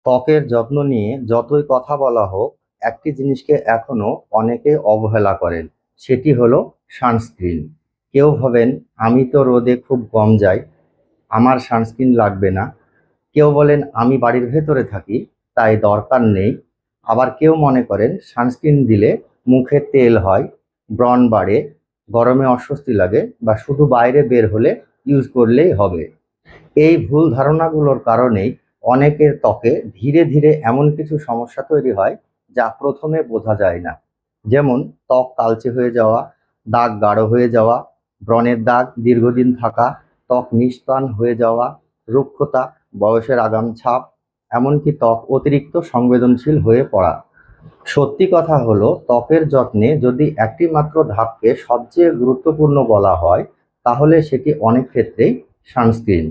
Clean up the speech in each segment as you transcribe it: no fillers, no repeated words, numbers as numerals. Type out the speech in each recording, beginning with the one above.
ত্বকের যত্ন নিয়ে যতই কথা বলা হোক, একটি জিনিসকে এখনো অনেকে অবহেলা করেন, সেটি হলো সানস্ক্রিন। কেউ ভাবেন আমি তো রোদে খুব কম যাই, আমার সানস্ক্রিন লাগবে না। কেউ বলেন আমি বাড়ির ভেতরে থাকি, তাই দরকার নেই। আবার কেউ মনে করেন সানস্ক্রিন দিলে মুখে তেল হয়, ব্রণ বাড়ে, গরমে অস্বস্তি লাগে, বা শুধু বাইরে বের হলে ইউজ করলেই হবে। এই ভুল ধারণাগুলোর কারণেই অনেকের ত্বকে ধীরে ধীরে এমন কিছু সমস্যা তৈরি হয় যা প্রথমে বোঝা যায় না। যেমন ত্বক কালচে হয়ে যাওয়া, দাগ গাঢ় হয়ে যাওয়া, ব্রণের দাগ দীর্ঘদিন থাকা, ত্বক নিষ্প্রাণ হয়ে যাওয়া, রুক্ষতা, বয়সের আগাম ছাপ, এমনকি ত্বক অতিরিক্ত সংবেদনশীল হয়ে পড়া। সত্যি কথা হলো, ত্বকের যত্নে যদি একটি মাত্র ধাপকে সবচেয়ে গুরুত্বপূর্ণ বলা হয়, তাহলে সেটি অনেক ক্ষেত্রেই সানস্ক্রিন।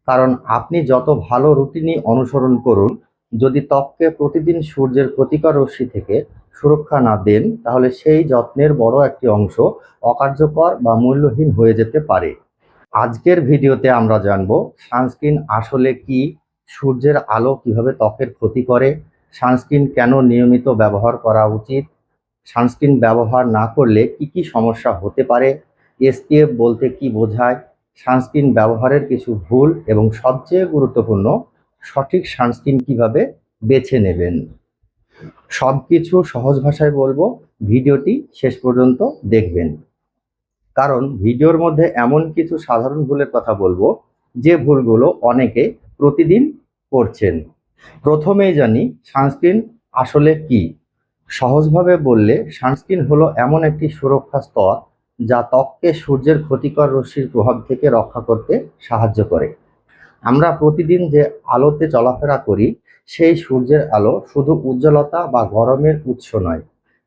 কারণ আপনি যত ভালো রুটিনই অনুসরণ করুন, যদি ত্বককে প্রতিদিন সূর্যের ক্ষতিকর রশ্মি থেকে সুরক্ষা না দেন, তাহলে সেই যত্নের বড় একটি অংশ অকার্যকর বা মূল্যহীন হয়ে যেতে পারে। আজকের ভিডিওতে আমরা জানব সানস্ক্রিন আসলে কি, সূর্যের আলো কিভাবে ত্বকের ক্ষতি করে, সানস্ক্রিন কেন নিয়মিত ব্যবহার করা উচিত, সানস্ক্রিন ব্যবহার না করলে কি কি সমস্যা হতে পারে, এসপিএফ বলতে কি বোঝায়, সানস্ক্রিন ব্যবহারের কিছু ভুল, এবং সবচেয়ে গুরুত্বপূর্ণ, সঠিক সানস্ক্রিন কিভাবে বেছে নেবেন। সবকিছু সহজ ভাষায় বলবো, ভিডিওটি শেষ পর্যন্ত দেখবেন। কারণ ভিডিওর মধ্যে এমন কিছু সাধারণ ভুলের কথা বলবো যে ভুলগুলো অনেকে প্রতিদিন করছেন। প্রথমেই জানি সানস্ক্রিন আসলে কি। সহজভাবে বললে সানস্ক্রিন হলো এমন একটি সুরক্ষা স্তর যা ত্বককে সূর্যের ক্ষতিকর রশ্মির প্রভাব থেকে রক্ষা করতে সাহায্য করে। আমরা প্রতিদিন যে আলোতে চলাফেরা করি, সেই সূর্যের আলো শুধু উজ্জ্বলতা বা গরমের উৎস নয়।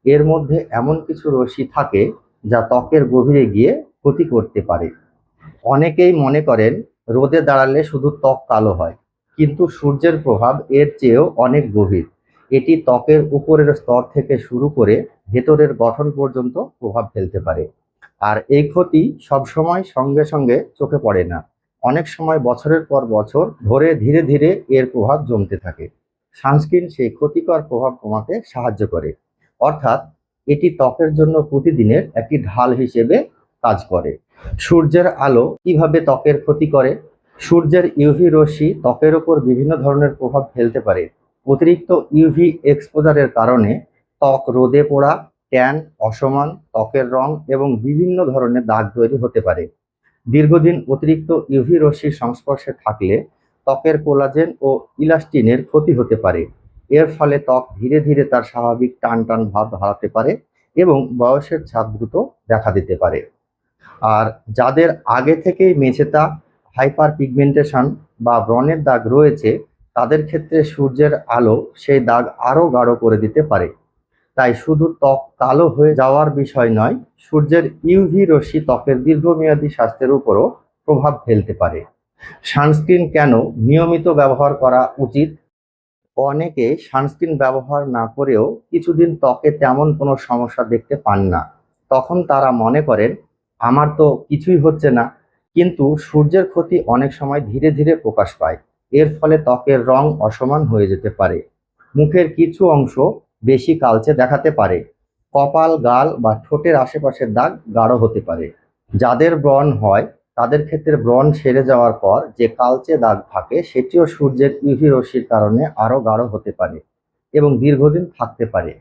এর মধ্যে এমন কিছু রশ্মি থাকে যা ত্বকের গভীরে গিয়ে ক্ষতি করতে পারে। অনেকেই মনে করেন রোদে দাঁড়ালে শুধু ত্বক কালো হয়, কিন্তু সূর্যের প্রভাব এর চেয়েও অনেক গভীর। এটি ত্বকের উপরের স্তর থেকে শুরু করে ভেতরের গঠন পর্যন্ত প্রভাব ফেলতে পারে। আর এই ক্ষতি সবসময় সঙ্গে সঙ্গে চোখে পড়ে না। অনেক সময় বছরের পর বছর ধরে ধীরে ধীরে এর প্রভাব জমতে থাকে। সানস্ক্রিন সেই ক্ষতিকর প্রভাব কমাতে সাহায্য করে। অর্থাৎ এটি ত্বকের জন্য প্রতিদিনের একটি ঢাল হিসেবে কাজ করে। সূর্যের আলো কিভাবে ত্বকের ক্ষতি করে? সূর্যের ইউভি রশ্মি ত্বকের ওপর বিভিন্ন ধরনের প্রভাব ফেলতে পারে। অতিরিক্ত ইউভি এক্সপোজারের কারণে ত্বক রোদে পোড়া, ট্যান, অসমান, ত্বকের রং এবং বিভিন্ন ধরনের দাগ তৈরি হতে পারে। দীর্ঘদিন অতিরিক্ত ইউভি রশ্মির সংস্পর্শে থাকলে ত্বকের কোলাজেন ও ইলাস্টিনের ক্ষতি হতে পারে। এর ফলে ত্বক ধীরে ধীরে তার স্বাভাবিক টান টান ভাব হারাতে পারে এবং বয়সের ছাপ দ্রুত দেখা দিতে পারে। আর যাদের আগে থেকেই মেচেতা, হাইপার পিগমেন্টেশন বা ব্রণের দাগ রয়েছে, তাদের ক্ষেত্রে সূর্যের আলো সেই দাগ আরও গাঢ় করে দিতে পারে। তাই শুধু ত্বক কালো হয়ে যাওয়ার বিষয় নয়, সূর্যের ইউভি রশ্মি ত্বকের দীর্ঘমেয়াদী স্বাস্থ্যের উপরও প্রভাব ফেলতে পারে। সানস্ক্রিন কেন নিয়মিত ব্যবহার করা উচিত? অনেকে সানস্ক্রিন ব্যবহার না করেও কিছুদিন ত্বকে তেমন কোনো সমস্যা দেখতে পান না। তখন তারা মনে করেন আমার তো কিছুই হচ্ছে না। কিন্তু সূর্যের ক্ষতি অনেক সময় ধীরে ধীরে প্রকাশ পায়। এর ফলে ত্বকের রং অসমান হয়ে যেতে পারে, মুখের কিছু অংশ বেশি কালচে দেখাতে পারে, কপাল, গাল বা ঠোঁটের আশেপাশের দাগ গাঢ় হতে পারে। যাদের ব্রণ হয়, তাদের ক্ষেত্রে ব্রণ সেরে যাওয়ার পর যে কালচে দাগ থাকে, সেটিও সূর্যের ইউভি রশ্মির কারণে আরও গাঢ় হতে পারে এবং দীর্ঘদিন থাকতে পারে।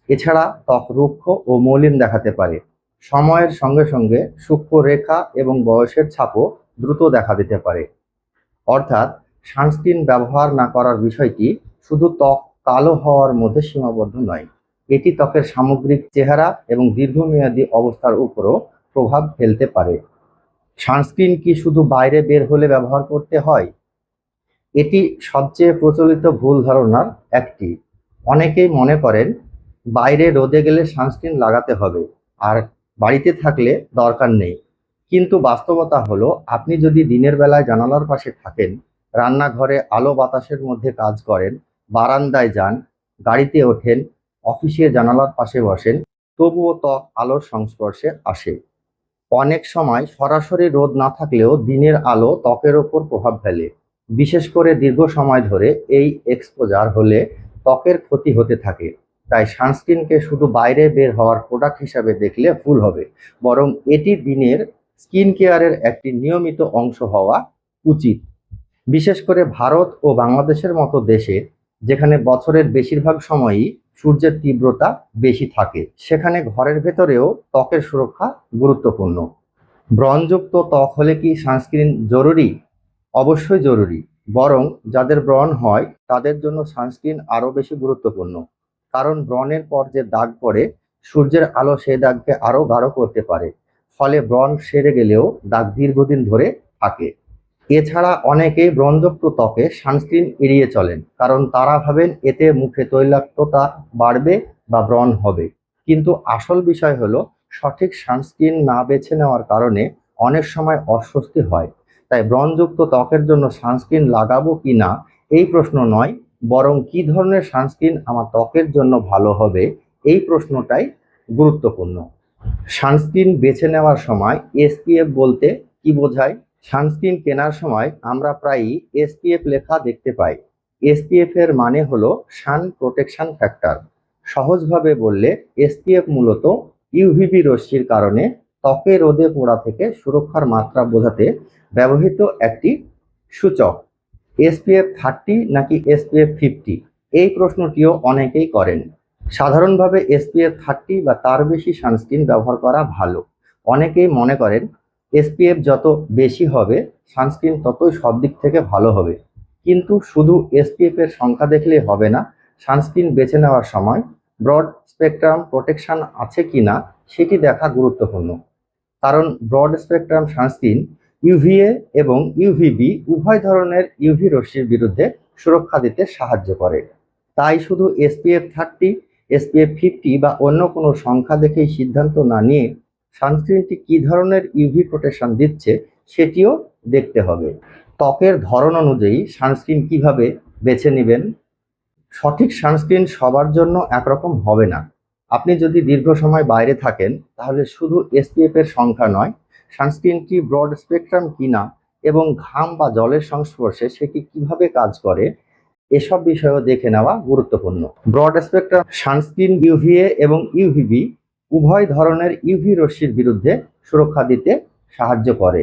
এছাড়া ত্বক রুক্ষ ও মলিন দেখাতে পারে। সময়ের সঙ্গে সঙ্গে সূক্ষ্ম রেখা এবং বয়সের ছাপও দ্রুত দেখা দিতে পারে। অর্থাৎ সানস্ক্রিন ব্যবহার না করার বিষয়টি শুধু ত্বক কালো হওয়ার মধ্যে সীমাবদ্ধ নয়, এটি ত্বকের সামগ্রিক চেহারা এবং দীর্ঘমেয়াদী অবস্থার উপরও প্রভাব ফেলতে পারে। সানস্ক্রিন কি শুধু বাইরে বের হলে ব্যবহার করতে হয়? এটি সবচেয়ে প্রচলিত ভুল ধারণার একটি। অনেকেই মনে করেন বাইরে রোদে গেলে সানস্ক্রিন লাগাতে হবে, আর বাড়িতে থাকলে দরকার নেই। কিন্তু বাস্তবতা হলো, আপনি যদি দিনের বেলায় জানালার পাশে থাকেন, রান্নাঘরে আলো বাতাসের মধ্যে কাজ করেন, বারান্দায় যান, গাড়িতে ওঠেন, অফিসে জানালার পাশে বসেন, তবুও ত্বক আলোর সংস্পর্শে আসে। অনেক সময় সরাসরি রোদ না থাকলেও দিনের আলো ত্বকের ওপর প্রভাব ফেলে। বিশেষ করে দীর্ঘ সময় ধরে এই এক্সপোজার হলে ত্বকের ক্ষতি হতে থাকে। তাই সানস্ক্রিনকে শুধু বাইরে বের হওয়ার প্রোডাক্ট হিসাবে দেখলে ভুল হবে, বরং এটি দিনের স্কিন কেয়ারের একটি নিয়মিত অংশ হওয়া উচিত। বিশেষ করে ভারত ও বাংলাদেশের মতো দেশে, যেখানে বছরের বেশিরভাগ সময়ই সূর্যের তীব্রতা বেশি থাকে, সেখানে ঘরের ভেতরেও ত্বকের সুরক্ষা গুরুত্বপূর্ণ। ব্রণযুক্ত ত্বক হলে কি সানস্ক্রিন জরুরি? অবশ্যই জরুরি, বরং যাদের ব্রণ হয় তাদের জন্য সানস্ক্রিন আরও বেশি গুরুত্বপূর্ণ। কারণ ব্রণের পর যে দাগ পড়ে, সূর্যের আলো সেই দাগকে আরও গাঢ় করতে পারে, ফলে ব্রণ সেরে গেলেও দাগ দীর্ঘদিন ধরে থাকে। এছাড়া অনেকেই ব্রণযুক্ত ত্বকে সানস্ক্রিন এড়িয়ে চলেন, কারণ তারা ভাবেন এতে মুখে তৈলাক্ততা বাড়বে বা ব্রণ হবে। কিন্তু আসল বিষয় হলো, সঠিক সানস্ক্রিন না বেছে নেওয়ার কারণে অনেক সময় অস্বস্তি হয়। তাই ব্রণযুক্ত ত্বকের জন্য সানস্ক্রিন লাগাবো কি না এই প্রশ্ন নয়, বরং কী ধরনের সানস্ক্রিন আমার ত্বকের জন্য ভালো হবে এই প্রশ্নটাই গুরুত্বপূর্ণ। সানস্ক্রিন বেছে নেওয়ার সময় এসপিএফ বলতে কি বোঝায়? সানস্ক্রিন কেনার সময় আমরা প্রায়ই এসপিএফ লেখা দেখতে পাই। এসপিএফ এর মানে হলো সান প্রোটেকশন ফ্যাক্টর। সহজভাবে বললে এসপিএফ মূলত ইউভিবি রশ্মির কারণে ত্বকে রোদে পোড়া থেকে সুরক্ষার মাত্রা বোঝাতে ব্যবহৃত একটি সূচক। এসপিএফ 30 নাকি এসপিএফ 50 এই প্রশ্নটিও অনেকেই করেন। সাধারণভাবে এসপিএফ 30 বা তার বেশি সানস্ক্রিন ব্যবহার করা ভালো। অনেকেই মনে করেন এসপিএফ যত বেশি হবে সানস্ক্রিন ততই সব দিক থেকে ভালো হবে। কিন্তু শুধু এসপিএফ এর সংখ্যা দেখলেই হবে না, সানস্ক্রিন বেছে নেওয়ার সময় ব্রড স্পেকট্রাম প্রোটেকশন আছে কিনা সেটি দেখা গুরুত্বপূর্ণ। কারণ ব্রড স্পেকট্রাম সানস্ক্রিন ইউভিএ এবং ইউভিবি উভয় ধরনের ইউভি রশ্মির বিরুদ্ধে সুরক্ষা দিতে সাহায্য করে। তাই শুধু এসপিএফ 30, এসপিএফ 50 বা অন্য কোনো সংখ্যা দেখেই সিদ্ধান্ত না নিয়ে সানস্ক্রিনটি কী ধরনের ইউভি প্রোটেকশন দিচ্ছে সেটিও দেখতে হবে। ত্বকের ধরন অনুযায়ী সানস্ক্রিন কিভাবে বেছে নেবেন? সঠিক সানস্ক্রিন সবার জন্য একরকম হবে না। আপনি যদি দীর্ঘ সময় বাইরে থাকেন, তাহলে শুধু এসপিএফ এর সংখ্যা নয়, সানস্ক্রিনটি ব্রড স্পেকট্রাম কিনা এবং ঘাম বা জলের সংস্পর্শে সেটি কিভাবে কাজ করে এসব বিষয়ও দেখে নেওয়া গুরুত্বপূর্ণ। ব্রড স্পেকট্রাম সানস্ক্রিন ইউভিএ এবং ইউভিবি উভয় ধরনের ইউভি রশ্মির বিরুদ্ধে সুরক্ষা দিতে সাহায্য করে।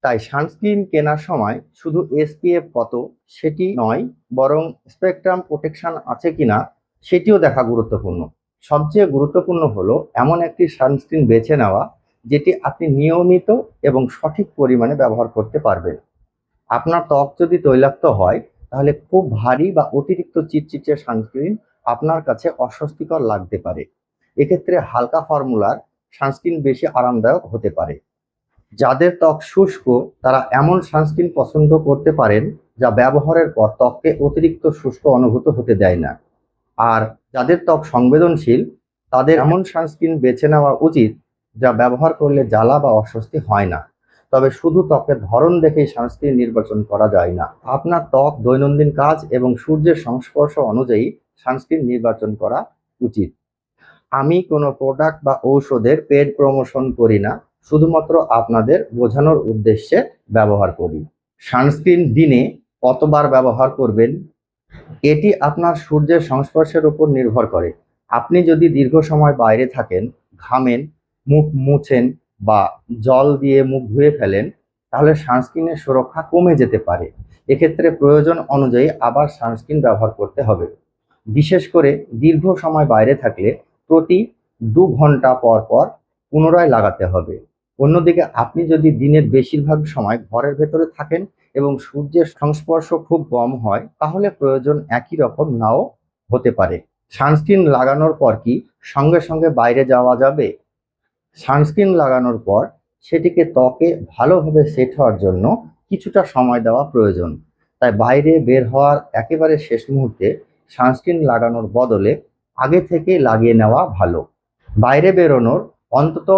তাই সানস্ক্রিন কেনার সময় শুধু এসপিএফ কত সেটি নয়, বরং স্পেকট্রাম প্রোটেকশন আছে কিনা সেটিও দেখা গুরুত্বপূর্ণ। সবচেয়ে গুরুত্বপূর্ণ হলো এমন একটি সানস্ক্রিন বেছে নেওয়া যেটি আপনি নিয়মিত এবং সঠিক পরিমাণে ব্যবহার করতে পারবেন। আপনার ত্বক যদি তৈলাক্ত হয়, তাহলে খুব ভারী বা অতিরিক্ত চিটচিটে সানস্ক্রিন আপনার কাছে অস্বস্তিকর লাগতে পারে। এক্ষেত্রে হালকা ফর্মুলার সানস্ক্রিন বেশি আরামদায়ক হতে পারে। যাদের ত্বক শুষ্ক তারা এমন সানস্ক্রিন পছন্দ করতে পারেন যা ব্যবহারের পর ত্বককে অতিরিক্ত শুষ্ক অনুভূত হতে দেয় না। আর যাদের ত্বক সংবেদনশীল তাদের এমন সানস্ক্রিন বেছে নেওয়া উচিত যা ব্যবহার করলে জ্বালা বা অস্বস্তি হয় না। তবে শুধু ত্বকের ধরন দেখেই সানস্ক্রিন নির্বাচন করা যায় না। আপনার ত্বক, দৈনন্দিন কাজ এবং সূর্যের সংস্পর্শ অনুযায়ী সানস্ক্রিন নির্বাচন করা উচিত। আমি কোনো প্রোডাক্ট বা ঔষধের পেড প্রমোশন করি না, শুধুমাত্র আপনাদের বোঝানোর উদ্দেশ্যে ব্যবহার করি। সানস্ক্রিন দিনে কতবার ব্যবহার করবেন এটি আপনার সূর্যের সংস্পর্শের উপর নির্ভর করে। আপনি যদি দীর্ঘ সময় বাইরে থাকেন, ঘামেন, মুখ মুছেন বা জল দিয়ে মুখ ধুয়ে ফেলেন, তাহলে সানস্ক্রিনের সুরক্ষা কমে যেতে পারে। এক্ষেত্রে প্রয়োজন অনুযায়ী আবার সানস্ক্রিন ব্যবহার করতে হবে। বিশেষ করে দীর্ঘ সময় বাইরে থাকলে প্রতি 2 ঘন্টা পর পর পুনরায় লাগাতে হবে। অন্যদিকে আপনি যদি দিনের বেশিরভাগ সময় ঘরের ভেতরে থাকেন এবং সূর্যের সংস্পর্শ খুব কম হয়, তাহলে প্রয়োজন একই রকম নাও হতে পারে। সানস্ক্রিন লাগানোর পর কি সঙ্গে সঙ্গে বাইরে যাওয়া যাবে? সানস্ক্রিন লাগানোর পর সেটিকে ত্বকে ভালোভাবে সেট হওয়ার জন্য কিছুটা সময় দেওয়া প্রয়োজন। তাই বাইরে বের হওয়ার একেবারে শেষ মুহূর্তে সানস্ক্রিন লাগানোর বদলে আগে থেকে লাগিয়ে নেওয়া ভালো। বাইরে বেরোনোর অন্তত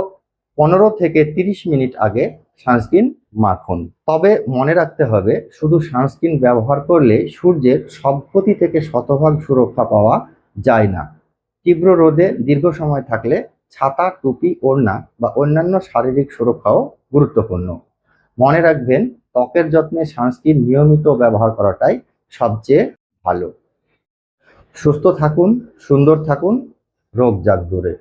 15 থেকে 30 মিনিট আগে সানস্ক্রিন মাখুন। তবে মনে রাখতে হবে, শুধু সানস্ক্রিন ব্যবহার করলে সূর্যের সব ক্ষতি থেকে শতভাগ সুরক্ষা পাওয়া যায় না। তীব্র রোদে দীর্ঘ সময় থাকলে ছাতা, টুপি, ওড়না বা অন্যান্য শারীরিক সুরক্ষাও গুরুত্বপূর্ণ। মনে রাখবেন, ত্বকের যত্নে সানস্ক্রিন নিয়মিত ব্যবহার করাটাই সবচেয়ে ভালো। সুস্থ থাকুন, সুন্দর থাকুন, রোগ যাক দূরে।